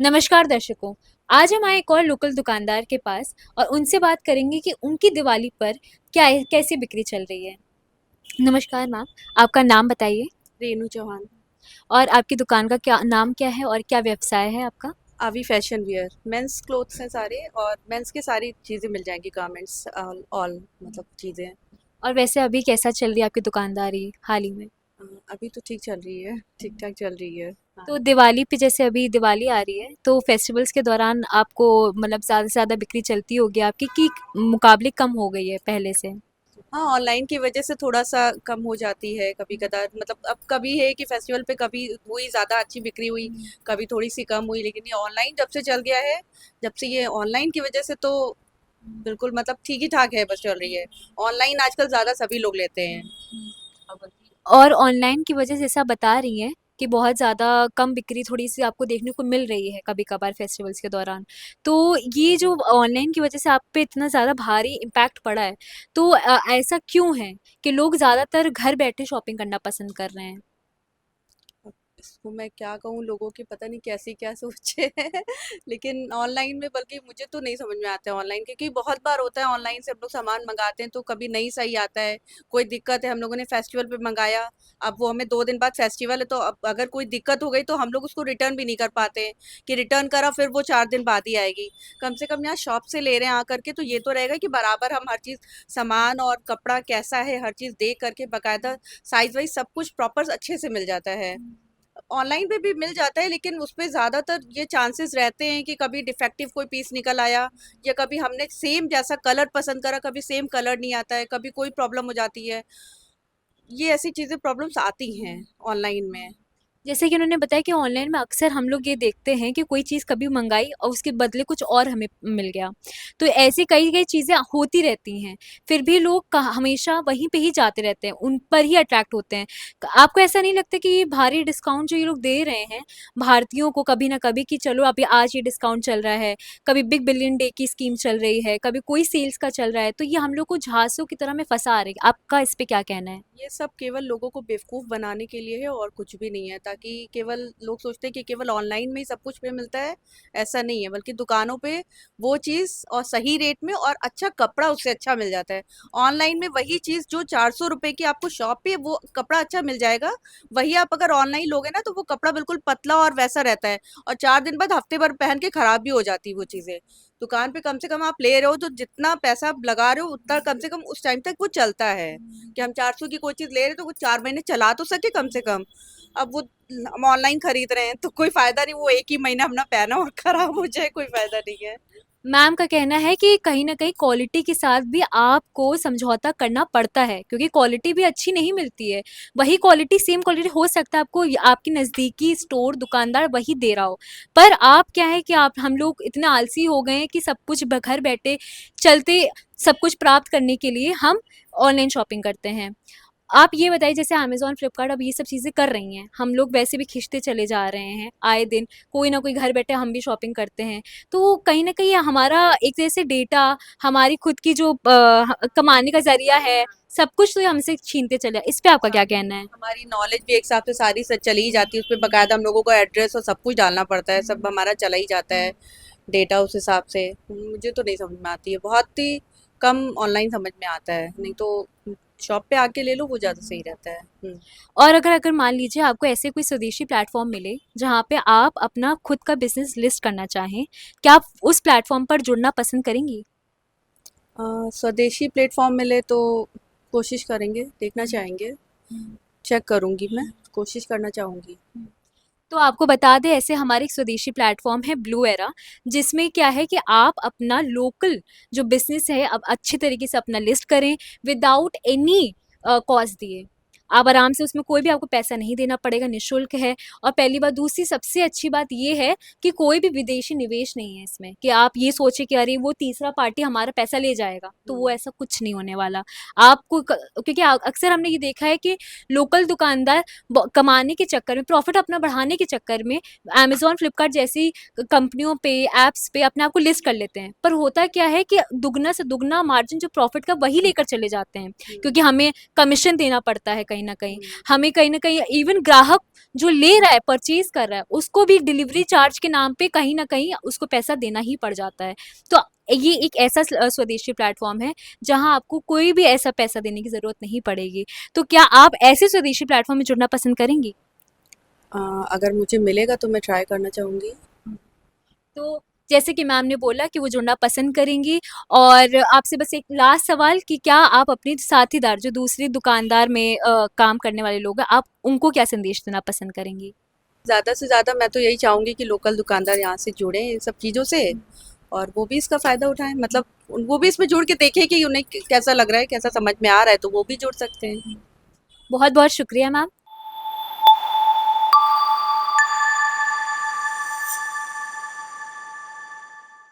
नमस्कार दर्शकों। आज हम आए एक और लोकल दुकानदार के पास और उनसे बात करेंगे कि उनकी दिवाली पर क्या कैसी बिक्री चल रही है। नमस्कार मैम, आपका नाम बताइए रेनू चौहान। और आपकी दुकान का क्या नाम क्या है और क्या व्यवसाय है आपका। आवी फैशन वियर मेंस क्लोथ्स हैं सारे, और मेंस की सारी चीज़ें मिल जाएंगी, गारमेंट्स ऑल मतलब चीज़ें। और वैसे अभी कैसा चल रही है आपकी दुकानदारी हाल ही में। अभी तो ठीक चल रही है, ठीक ठाक चल रही है। हाँ। तो दिवाली पे जैसे अभी दिवाली आ रही है तो फेस्टिवल्स के दौरान आपको मतलब ज़्यादा से ज़्यादा बिक्री चलती होगी आपकी कि मुकाबले कम हो गई है पहले से। हाँ, ऑनलाइन की वजह से थोड़ा सा कम हो जाती है कभी कदार, मतलब अब कभी है कि फेस्टिवल पे कभी हुई ज़्यादा अच्छी बिक्री हुई, कभी थोड़ी सी कम हुई, लेकिन ये ऑनलाइन जब से चल गया है, जब से ये ऑनलाइन की वजह से तो बिल्कुल मतलब ठीक ही ठाक है, बस चल रही है। ऑनलाइन आजकल ज़्यादा सभी लोग लेते हैं। और ऑनलाइन की वजह से ऐसा बता रही हैं कि बहुत ज़्यादा कम बिक्री थोड़ी-सी आपको देखने को मिल रही है कभी-कभार फेस्टिवल्स के दौरान। तो ये जो ऑनलाइन की वजह से आप पे इतना ज़्यादा भारी इम्पैक्ट पड़ा है, तो ऐसा क्यों है कि लोग ज़्यादातर घर बैठे शॉपिंग करना पसंद कर रहे हैं? अब इसको मैं क्या कहूँ, लोगों की पता नहीं कैसी क्या सोचे हैं लेकिन ऑनलाइन में, बल्कि मुझे तो नहीं समझ में आता है ऑनलाइन, क्योंकि बहुत बार होता है ऑनलाइन से हम लोग सामान मंगाते हैं तो कभी नहीं सही आता है, कोई दिक्कत है। हम लोगों ने फेस्टिवल पे मंगाया, अब वो हमें 2 दिन बाद फेस्टिवल है, तो अब अगर कोई दिक्कत हो गई तो हम लोग उसको रिटर्न भी नहीं कर पाते हैं कि रिटर्न करा फिर वो 4 दिन बाद ही आएगी। कम से कम यहाँ शॉप से ले रहे हैं आकर के, तो ये तो रहेगा कि बराबर हम हर चीज़, सामान और कपड़ा कैसा है, हर चीज़ देख करके बाकायदा साइज वाइज सब कुछ प्रॉपर अच्छे से मिल जाता है। ऑनलाइन पे भी मिल जाता है, लेकिन उसपे ज़्यादातर ये चांसेस रहते हैं कि कभी डिफेक्टिव कोई पीस निकल आया, या कभी हमने सेम जैसा कलर पसंद करा, कभी सेम कलर नहीं आता है, कभी कोई प्रॉब्लम हो जाती है। ये ऐसी चीज़ें, प्रॉब्लम्स आती हैं ऑनलाइन में। जैसे कि उन्होंने बताया कि ऑनलाइन में अक्सर हम लोग ये देखते हैं कि कोई चीज़ कभी मंगाई और उसके बदले कुछ और हमें मिल गया। तो ऐसी कई-कई चीज़ें होती रहती हैं, फिर भी लोग हमेशा वहीं पे ही जाते रहते हैं, उन पर ही अट्रैक्ट होते हैं। आपको ऐसा नहीं लगता कि ये भारी डिस्काउंट जो ये लोग दे रहे हैं भारतीयों को कभी ना कभी कि चलो अभी आज ये डिस्काउंट चल रहा है, कभी बिग बिलियन डे की स्कीम चल रही है, कभी कोई सेल्स का चल रहा है, तो ये हम लोग को झांसों की तरह में फँसा रही है। आपका इस पे क्या कहना है? ये सब केवल लोगों को बेवकूफ़ बनाने के लिए है और कुछ भी नहीं है, ताकि केवल लोग सोचते हैं कि केवल ऑनलाइन में ही सब कुछ पे मिलता है। ऐसा नहीं है, बल्कि दुकानों पे वो चीज़ और सही रेट में और अच्छा कपड़ा उससे अच्छा मिल जाता है। ऑनलाइन में वही चीज़ जो 400 रुपये की आपको शॉप पे वो कपड़ा अच्छा मिल जाएगा, वही आप अगर ऑनलाइन लोगे ना तो वो कपड़ा बिल्कुल पतला और वैसा रहता है, और 4 दिन बाद, हफ्ते भर पहन के खराब भी हो जाती है वो चीज़ें। दुकान पे कम से कम आप ले रहे हो तो जितना पैसा आप लगा रहे हो उतना कम से कम उस टाइम तक वो चलता है, कि हम 400 की कोई चीज़ ले रहे हैं तो वो 4 महीने चला तो सके कम से कम। अब वो हम ऑनलाइन खरीद रहे हैं तो कोई फायदा नहीं, वो एक ही महीना अपना पहना और खराब हो जाए, कोई फायदा नहीं है। मैम का कहना है कि कहीं न कहीं क्वालिटी के साथ भी आपको समझौता करना पड़ता है क्योंकि क्वालिटी भी अच्छी नहीं मिलती है। वही क्वालिटी सेम क्वालिटी हो सकता है आपको आपकी नज़दीकी स्टोर दुकानदार वही दे रहा हो। पर आप क्या है कि आप हम लोग इतने आलसी हो गए हैं कि सब कुछ घर बैठे चलते सब कुछ प्राप्त करने के लिए हम ऑनलाइन शॉपिंग करते हैं। आप ये बताइए जैसे अमेज़न, फ्लिपकार्ट अब ये सब चीज़ें कर रही हैं, हम लोग वैसे भी खींचते चले जा रहे हैं, आए दिन कोई ना कोई घर बैठे हम भी शॉपिंग करते हैं। तो कहीं न कहीं हमारा एक तरह से डेटा, हमारी खुद की जो कमाने का ज़रिया है, सब कुछ तो ये हमसे छीनते चले इस पे आपका क्या कहना है? हमारी नॉलेज भी एक हिसाब से सारी चली ही जाती है, उसपे बाकायदा हम लोगों को एड्रेस और सब कुछ डालना पड़ता है, सब हमारा चला ही जाता है डेटा उस हिसाब से। मुझे तो नहीं समझ में आती है, बहुत ही कम ऑनलाइन समझ में आता है, नहीं तो शॉप पे आके ले लो, वो ज़्यादा सही रहता है। और अगर अगर मान लीजिए आपको ऐसे कोई स्वदेशी प्लेटफ़ॉर्म मिले, जहाँ पे आप अपना खुद का बिज़नेस लिस्ट करना चाहें, क्या आप उस प्लेटफ़ॉर्म पर जुड़ना पसंद करेंगी? स्वदेशी प्लेटफॉर्म मिले तो कोशिश करेंगे, देखना चाहेंगे, चेक करूँगी मैं, कोशिश करना चाहूँगी। तो आपको बता दें ऐसे हमारे एक स्वदेशी प्लेटफॉर्म है ब्लू एरा जिसमें क्या है कि आप अपना लोकल जो बिजनेस है अब अच्छे तरीके से अपना लिस्ट करें विदाउट एनी कॉस्ट दिए आप आराम से उसमें कोई भी आपको पैसा नहीं देना पड़ेगा निशुल्क है और पहली बात दूसरी सबसे अच्छी बात ये है कि कोई भी विदेशी निवेश नहीं है इसमें कि आप ये सोचे कि अरे वो तीसरा पार्टी हमारा पैसा ले जाएगा तो वो हुँ। ऐसा कुछ नहीं होने वाला आपको क्योंकि अक्सर हमने ये देखा है कि लोकल दुकानदार कमाने के चक्कर में प्रॉफिट अपना बढ़ाने के चक्कर में अमेजोन फ्लिपकार्ट जैसी कंपनियों पे ऐप्स पे अपने आप को लिस्ट कर लेते हैं पर होता क्या है कि दुगना से दुगना मार्जिन जो प्रॉफिट का वही लेकर चले जाते हैं हुँ। क्योंकि हमें कमीशन देना पड़ता है कहीं कहीं न कहीं। हुँ। हमें कहीं न कहीं इवन ग्राहक जो ले रहा है, परचेज़ कर रहा है, उसको भी डिलीवरी चार्ज के नाम पे कहीं न कहीं उसको पैसा देना ही पड़ जाता है। तो ये एक ऐसा स्वदेशी प्लेटफ़ॉर्म है, जहाँ आपको कोई भी ऐसा पैसा देने की ज़रूरत नहीं पड़ेगी। तो क्या आप ऐसे स्वदेशी प्लेटफ़ॉर्म में जुड़ना पसंद करेंगी? अ, अगर मुझे मिलेगा तो मैं ट्राई करना चाहूँगी। तो जैसे कि मैम ने बोला कि वो जुड़ना पसंद करेंगी और आपसे बस एक लास्ट सवाल कि क्या आप अपने साथीदार जो दूसरी दुकानदार में काम करने वाले लोग हैं, आप उनको क्या संदेश देना पसंद करेंगी? ज़्यादा से ज़्यादा मैं तो यही चाहूँगी कि लोकल दुकानदार यहाँ से जुड़ें इन सब चीज़ों से और वो भी इसका फ़ायदा उठाएँ। मतलब वो भी इसमें जुड़ के देखें कि उन्हें कैसा लग रहा है, कैसा समझ में आ रहा है तो वो भी जुड़ सकते हैं। बहुत-बहुत शुक्रिया मैम।